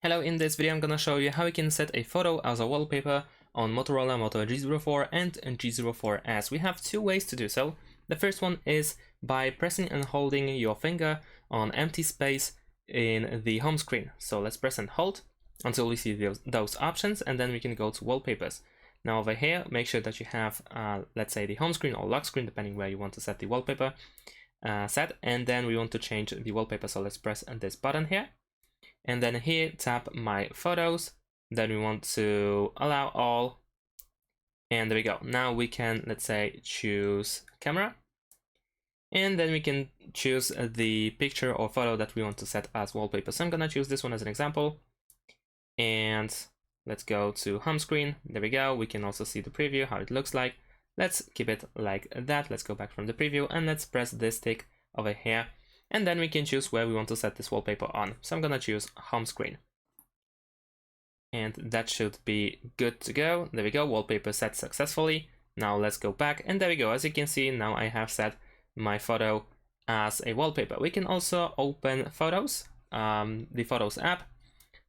Hello, in this video I'm gonna show you how you can set a photo as a wallpaper on Motorola Moto G04 and G04s. We have two ways to do so. The first one is by pressing and holding your finger on empty space in the home screen. So let's press and hold until we see those options, and then we can go to wallpapers. Now over here, make sure that you have, let's say, the home screen or lock screen, depending where you want to set the wallpaper set, and then we want to change the wallpaper. So let's press this button here. And then here, tap my photos. Then we want to allow all. And there we go. Now we can, let's say, choose camera. And then we can choose the picture or photo that we want to set as wallpaper. So I'm gonna choose this one as an example. And let's go to home screen. There we go. We can also see the preview, how it looks like. Let's keep it like that. Let's go back from the preview and let's press this tick over here. And then we can choose where we want to set this wallpaper on. So I'm gonna choose home screen. And that should be good to go. There we go, wallpaper set successfully. Now let's go back, and there we go. As you can see, now I have set my photo as a wallpaper. We can also open Photos, the Photos app.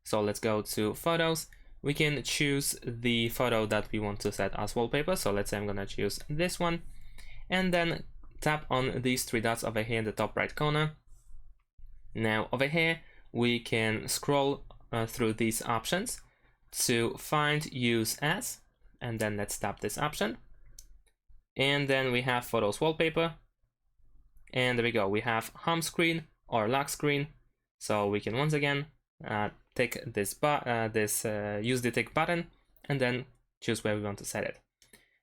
So let's go to Photos. We can choose the photo that we want to set as wallpaper. So let's say I'm gonna choose this one, and then tap on these three dots over here in the top right corner. Now over here we can scroll through these options to find use as, and then let's tap this option, and then we have Photos wallpaper, and there we go, we have home screen or lock screen. So we can once again tick this use the tick button and then choose where we want to set it.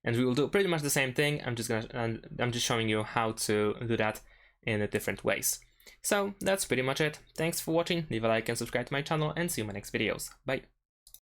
And we will do pretty much the same thing. I'm just showing you how to do that in different ways. So that's pretty much it. Thanks for watching. Leave a like and subscribe to my channel, and see you in my next videos. Bye.